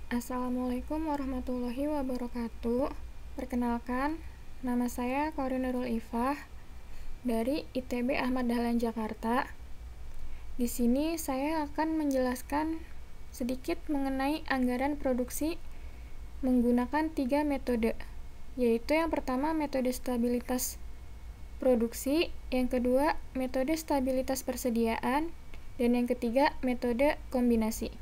Assalamualaikum warahmatullahi wabarakatuh. Perkenalkan, nama saya Korin Nurul Ifah dari ITB Ahmad Dahlan Jakarta. Di sini saya akan menjelaskan sedikit mengenai anggaran produksi menggunakan 3 metode, yaitu yang pertama metode stabilitas produksi, yang kedua metode stabilitas persediaan, dan yang ketiga metode kombinasi.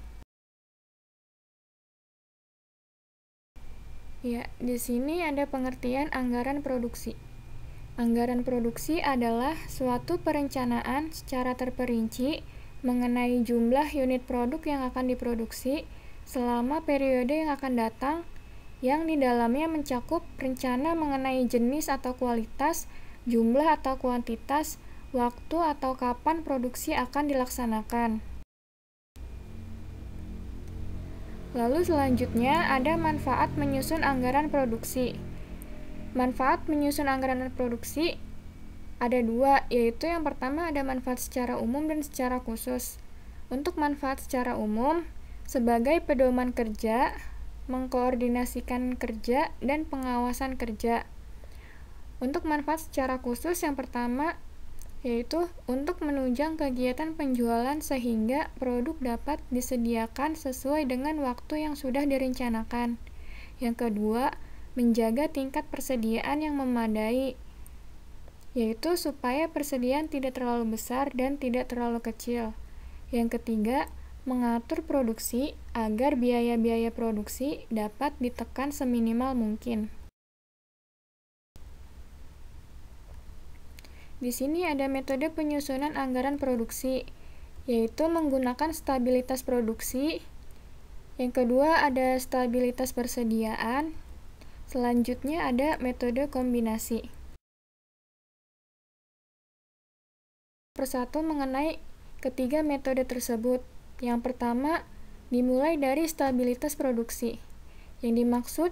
Ya, di sini ada pengertian anggaran produksi. Anggaran produksi adalah suatu perencanaan secara terperinci mengenai jumlah unit produk yang akan diproduksi selama periode yang akan datang, yang di dalamnya mencakup rencana mengenai jenis atau kualitas, jumlah atau kuantitas, waktu atau kapan produksi akan dilaksanakan. Lalu selanjutnya ada manfaat menyusun anggaran produksi. Manfaat menyusun anggaran produksi ada 2, yaitu yang pertama ada manfaat secara umum dan secara khusus. Untuk manfaat secara umum, sebagai pedoman kerja, mengkoordinasikan kerja, dan pengawasan kerja. Untuk manfaat secara khusus yang pertama yaitu untuk menunjang kegiatan penjualan sehingga produk dapat disediakan sesuai dengan waktu yang sudah direncanakan. Yang kedua, menjaga tingkat persediaan yang memadai, yaitu supaya persediaan tidak terlalu besar dan tidak terlalu kecil. Yang ketiga, mengatur produksi agar biaya-biaya produksi dapat ditekan seminimal mungkin. Di sini ada metode penyusunan anggaran produksi, yaitu menggunakan stabilitas produksi. Yang kedua ada stabilitas persediaan. Selanjutnya ada metode kombinasi. Persatu mengenai ketiga metode tersebut. Yang pertama, dimulai dari stabilitas produksi. Yang dimaksud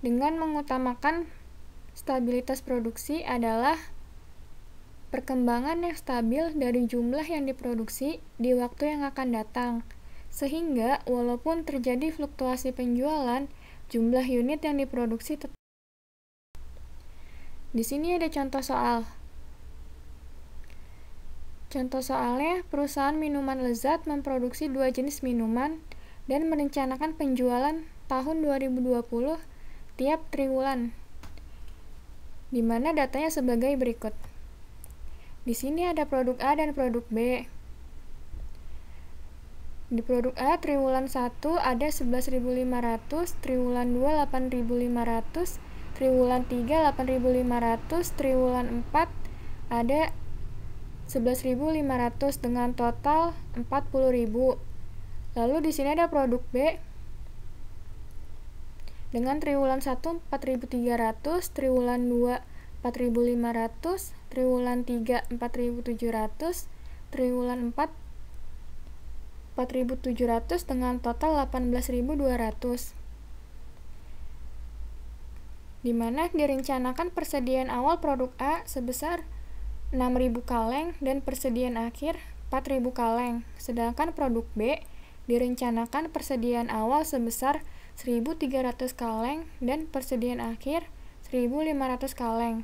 dengan mengutamakan stabilitas produksi adalah perkembangan yang stabil dari jumlah yang diproduksi di waktu yang akan datang, sehingga walaupun terjadi fluktuasi penjualan, jumlah unit yang diproduksi tetap. Di sini ada contoh soal. Contoh soalnya, perusahaan minuman lezat memproduksi 2 jenis minuman dan merencanakan penjualan tahun 2020 tiap triwulan, di mana datanya sebagai berikut. Di sini ada produk A dan produk B. Di produk A, triwulan 1 ada 11.500, triwulan 2 8.500, triwulan 3 8.500, triwulan 4 ada 11.500 dengan total 40.000. Lalu di sini ada produk B dengan triwulan 1 4.300, triwulan 2 4.500, triwulan 3 4.700, triwulan 4 4.700 dengan total 18.200. Di mana direncanakan persediaan awal produk A sebesar 6.000 kaleng dan persediaan akhir 4.000 kaleng. Sedangkan produk B direncanakan persediaan awal sebesar 1.300 kaleng dan persediaan akhir 1.500 kaleng.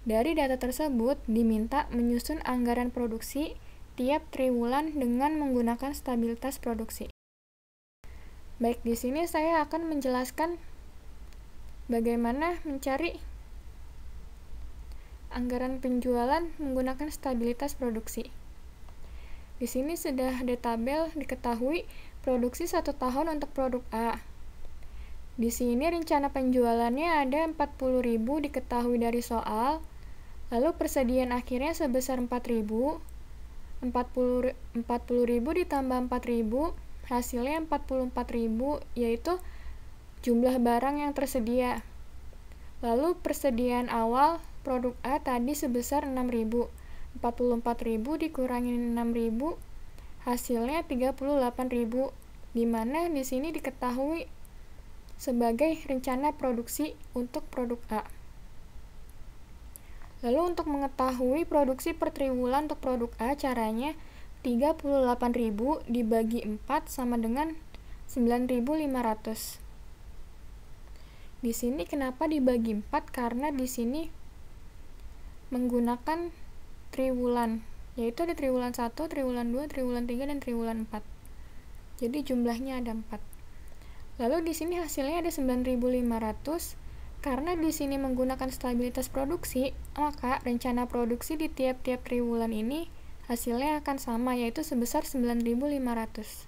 Dari data tersebut, diminta menyusun anggaran produksi tiap triwulan dengan menggunakan stabilitas produksi. Baik, di sini saya akan menjelaskan bagaimana mencari anggaran penjualan menggunakan stabilitas produksi. Di sini sudah ada tabel diketahui produksi 1 tahun untuk produk A. Di sini rencana penjualannya ada 40.000 diketahui dari soal. Lalu persediaan akhirnya sebesar 4.000, 40.000 ditambah 4.000, hasilnya 44.000, yaitu jumlah barang yang tersedia. Lalu persediaan awal produk A tadi sebesar 6.000, 44.000 dikurangi 6.000, hasilnya 38.000, di mana di sini diketahui sebagai rencana produksi untuk produk A. Lalu untuk mengetahui produksi per triwulan untuk produk A, caranya 38.000 dibagi 4 sama dengan 9.500. Di sini kenapa dibagi 4? Karena di sini menggunakan triwulan, yaitu ada triwulan 1, triwulan 2, triwulan 3, dan triwulan 4. Jadi jumlahnya ada 4. Lalu di sini hasilnya ada 9.500. Karena di sini menggunakan stabilitas produksi, maka rencana produksi di tiap-tiap triwulan ini hasilnya akan sama, yaitu sebesar 9.500.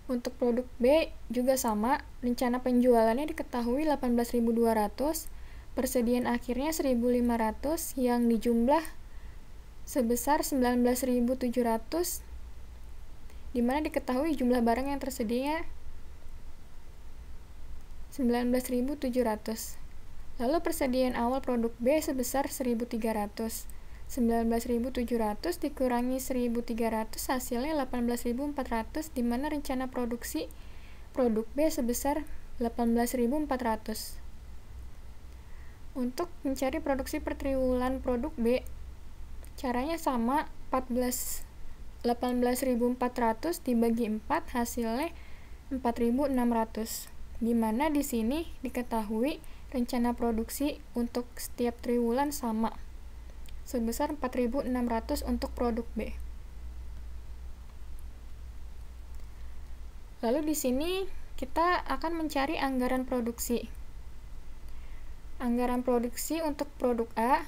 Untuk produk B juga sama, rencana penjualannya diketahui 18.200, persediaan akhirnya 1.500 yang dijumlah sebesar 19.700, di mana diketahui jumlah barang yang tersedia 19.700. Lalu persediaan awal produk B sebesar 1.300. 19.700 dikurangi 1.300 hasilnya 18.400, di mana rencana produksi produk B sebesar 18.400. Untuk mencari produksi per triwulan produk B, caranya sama, 18.400 dibagi 4 hasilnya 4.600, di mana di sini diketahui rencana produksi untuk setiap triwulan sama, sebesar 4.600 untuk produk B. Lalu di sini kita akan mencari anggaran produksi. Anggaran produksi untuk produk A,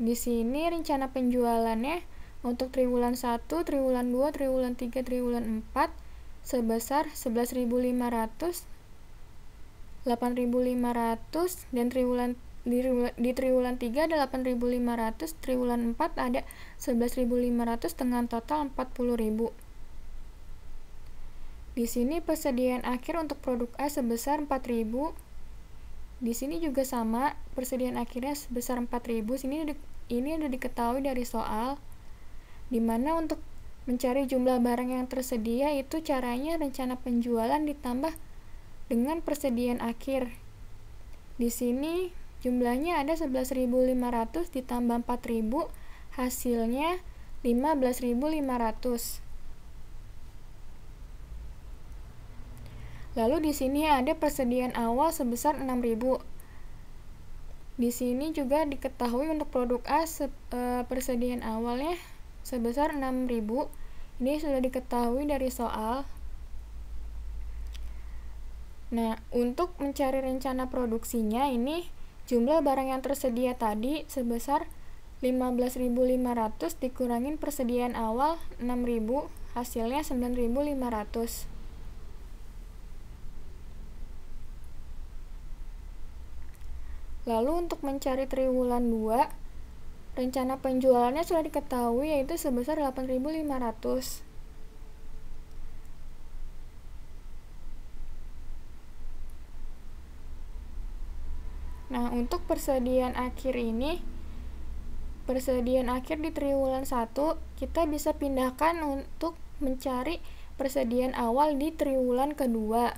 di sini rencana penjualannya untuk triwulan 1, triwulan 2, triwulan 3, triwulan 4 sebesar 11.500, 8.500, dan di triwulan 3 ada 8.500, triwulan 4 ada 11.500 dengan total 40.000. Di sini persediaan akhir untuk produk A sebesar 4.000. Di sini juga sama, persediaan akhirnya sebesar 4.000. Ini sudah diketahui dari soal, di mana untuk mencari jumlah barang yang tersedia itu caranya rencana penjualan ditambah dengan persediaan akhir. Di sini jumlahnya ada 11.500 ditambah 4.000, hasilnya 15.500. Lalu di sini ada persediaan awal sebesar 6.000. Di sini juga diketahui untuk produk A persediaan awalnya sebesar 6.000. Ini sudah diketahui dari soal. Nah, untuk mencari rencana produksinya ini jumlah barang yang tersedia tadi sebesar 15.500 dikurangin persediaan awal 6.000, hasilnya 9.500. Lalu untuk mencari triwulan 2, rencana penjualannya sudah diketahui yaitu sebesar 8.500. Nah, untuk persediaan akhir ini, persediaan akhir di triwulan 1 kita bisa pindahkan untuk mencari persediaan awal di triwulan kedua.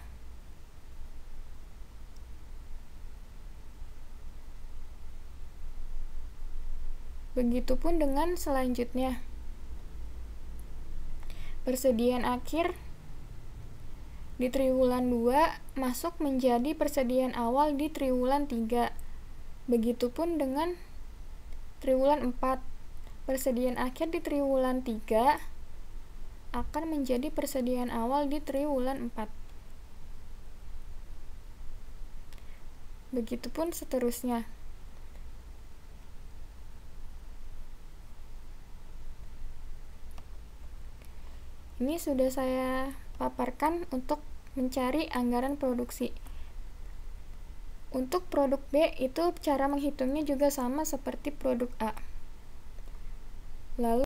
Begitupun dengan selanjutnya. Persediaan akhir di triwulan 2 masuk menjadi persediaan awal di triwulan 3. Begitupun dengan triwulan 4. Persediaan akhir di triwulan 3 akan menjadi persediaan awal di triwulan 4. Begitupun seterusnya. Ini sudah saya paparkan untuk mencari anggaran produksi. Untuk produk B itu cara menghitungnya juga sama seperti produk A. Lalu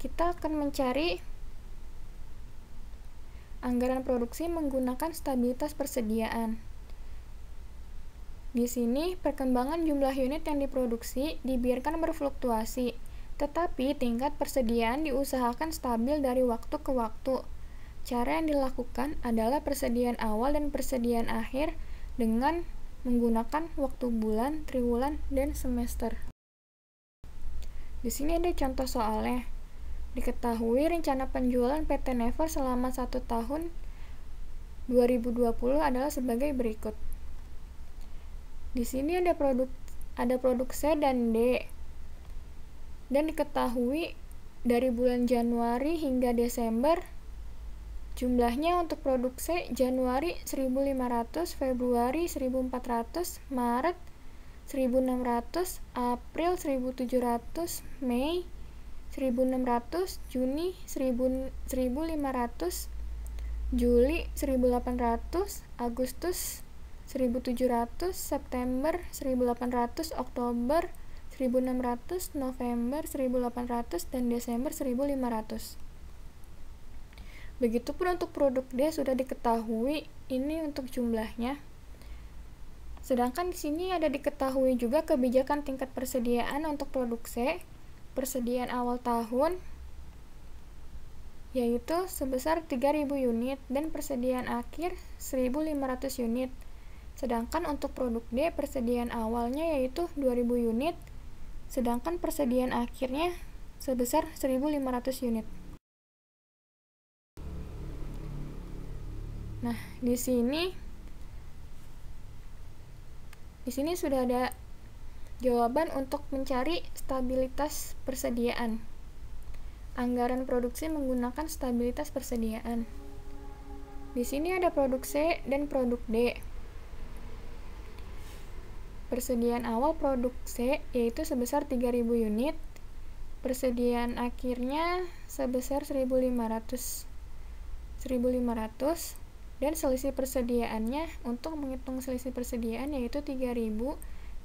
kita akan mencari anggaran produksi menggunakan stabilitas persediaan. Di sini, perkembangan jumlah unit yang diproduksi dibiarkan berfluktuasi, tetapi tingkat persediaan diusahakan stabil dari waktu ke waktu. Cara yang dilakukan adalah persediaan awal dan persediaan akhir dengan menggunakan waktu bulan, triwulan, dan semester. Di sini ada contoh soalnya. Diketahui rencana penjualan PT Never selama 1 tahun 2020 adalah sebagai berikut. Di sini ada produk C dan D. Dan diketahui dari bulan Januari hingga Desember jumlahnya untuk produk C Januari 1.500, Februari 1.400, Maret 1.600, April 1.700, Mei 1.600, Juni 1.500, Juli 1.800, Agustus 1.700, September 1.800, Oktober 1.600, November 1.800, dan Desember 1.500. Begitupun untuk produk D sudah diketahui ini untuk jumlahnya. Sedangkan di sini ada diketahui juga kebijakan tingkat persediaan untuk produk C, persediaan awal tahun yaitu sebesar 3.000 unit dan persediaan akhir 1.500 unit. Sedangkan untuk produk D persediaan awalnya yaitu 2.000 unit, sedangkan persediaan akhirnya sebesar 1.500 unit. Nah, di sini sudah ada jawaban untuk mencari stabilitas persediaan. Anggaran produksi menggunakan stabilitas persediaan. Di sini ada produk C dan produk D. Persediaan awal produk C yaitu sebesar 3.000 unit, persediaan akhirnya sebesar 1.500, dan selisih persediaannya, untuk menghitung selisih persediaan yaitu 3.000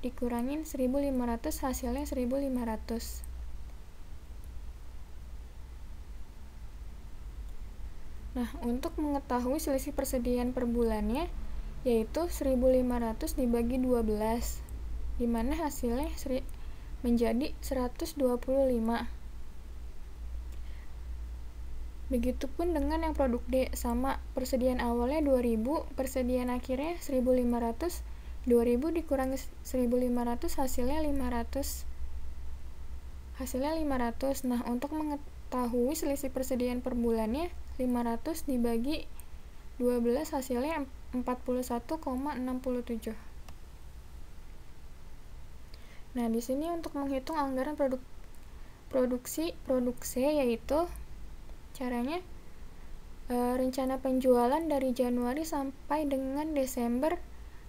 dikurangin 1.500 hasilnya 1.500. Nah, untuk mengetahui selisih persediaan per bulannya yaitu 1.500 dibagi 12, di mana hasilnya menjadi 125. Begitupun dengan yang produk D, sama, persediaan awalnya 2.000, persediaan akhirnya 1.500, 2.000 dikurangi 1.500 hasilnya 500. Nah, untuk mengetahui selisih persediaan per bulannya 500 dibagi 12 hasilnya 41,67. Nah, di sini untuk menghitung anggaran produksi produk C yaitu caranya rencana penjualan dari Januari sampai dengan Desember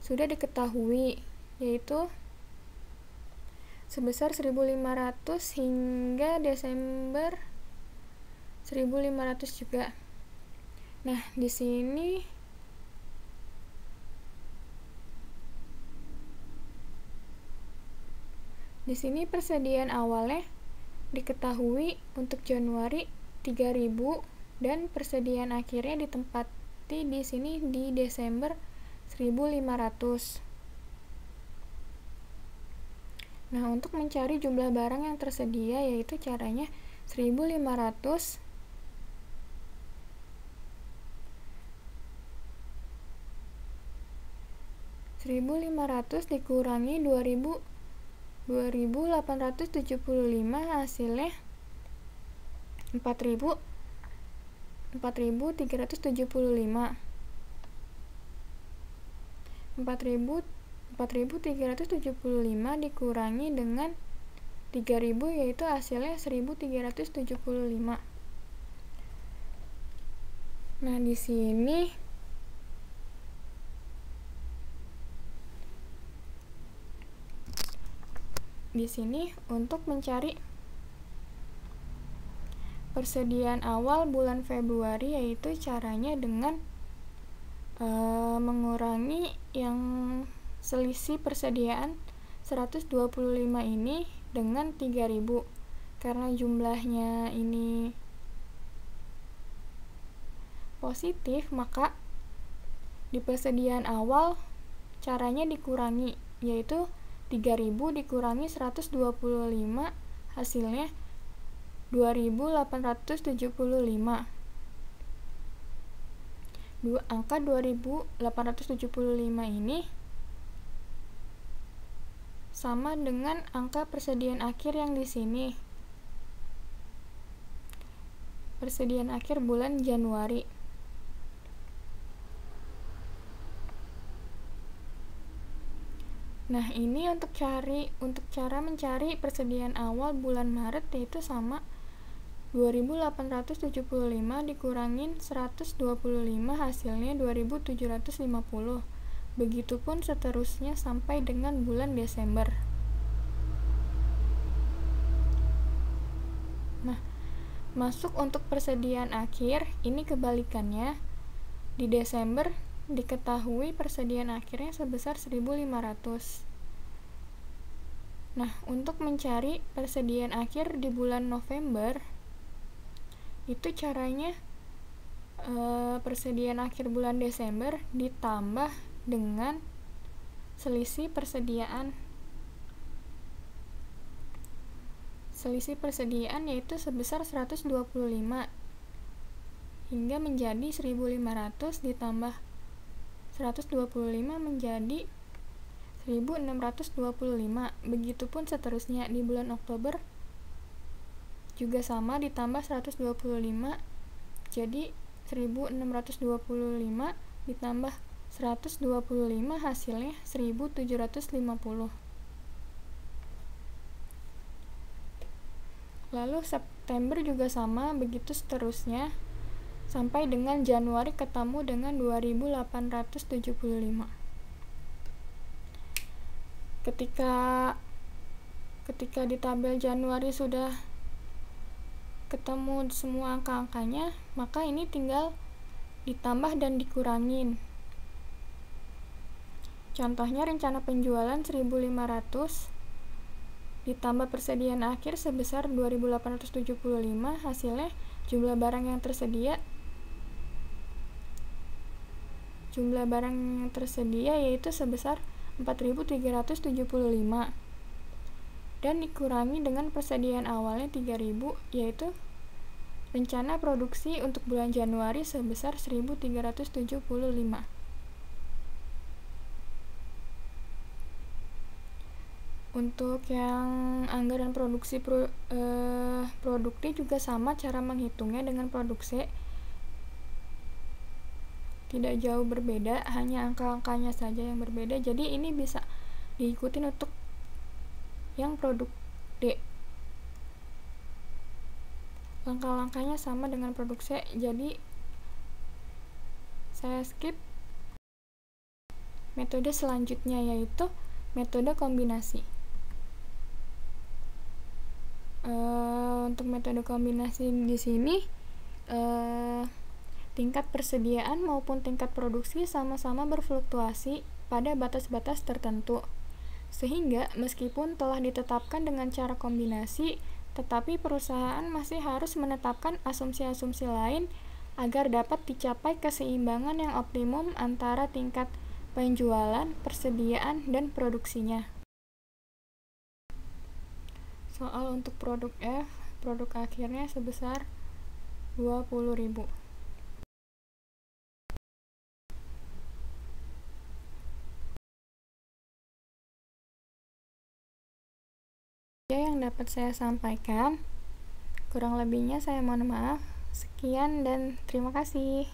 sudah diketahui, yaitu sebesar 1.500 hingga Desember 1.500 juga. Nah, di sini persediaan awalnya diketahui untuk Januari 3.000 dan persediaan akhirnya ditempati di sini di Desember 1.500. Nah, untuk mencari jumlah barang yang tersedia yaitu caranya 1.500 dikurangi 2.875 hasilnya 4.375. 4.375 dikurangi dengan 3.000 yaitu hasilnya 1.375. Nah, di sini untuk mencari persediaan awal bulan Februari yaitu caranya dengan mengurangi yang selisih persediaan 125 ini dengan 3.000. Karena jumlahnya ini positif, maka di persediaan awal caranya dikurangi, yaitu 3.000 dikurangi 125 hasilnya 2.875. Angka 2.875 ini sama dengan angka persediaan akhir yang di sini persediaan akhir bulan Januari. Nah, ini untuk cara mencari persediaan awal bulan Maret, yaitu sama 2.875 dikurangin 125, hasilnya 2.750. Begitupun seterusnya sampai dengan bulan Desember. Nah, masuk untuk persediaan akhir, ini kebalikannya. Di Desember diketahui persediaan akhirnya sebesar 1.500. Nah, untuk mencari persediaan akhir di bulan November, itu caranya persediaan akhir bulan Desember ditambah dengan selisih persediaan yaitu sebesar 125 hingga menjadi 1.500 ditambah 125 menjadi 1.625. Begitupun seterusnya di bulan Oktober juga sama, ditambah 125 jadi 1.625 ditambah 125, hasilnya 1.750. Lalu September juga sama, begitu seterusnya sampai dengan Januari ketemu dengan 2.875. Ketika di tabel Januari sudah ketemu semua angka-angkanya, maka ini tinggal ditambah dan dikurangin. Contohnya rencana penjualan 1.500 ditambah persediaan akhir sebesar 2.875, hasilnya jumlah barang yang tersedia yaitu sebesar 4.375 dan dikurangi dengan persediaan awalnya 3.000, yaitu rencana produksi untuk bulan Januari sebesar 1.375. Untuk yang anggaran produksi produktif juga sama cara menghitungnya dengan produksi, tidak jauh berbeda, hanya angka-angkanya saja yang berbeda. Jadi ini bisa diikutin untuk yang produk D. Langkah-langkahnya sama dengan produk C, jadi saya skip. Metode selanjutnya yaitu metode kombinasi. Untuk metode kombinasi di sini tingkat persediaan maupun tingkat produksi sama-sama berfluktuasi pada batas-batas tertentu, sehingga meskipun telah ditetapkan dengan cara kombinasi, tetapi perusahaan masih harus menetapkan asumsi-asumsi lain agar dapat dicapai keseimbangan yang optimum antara tingkat penjualan, persediaan, dan produksinya. Soal untuk produk F, produk akhirnya sebesar 20.000. Yang dapat saya sampaikan, kurang lebihnya saya mohon maaf. Sekian dan terima kasih.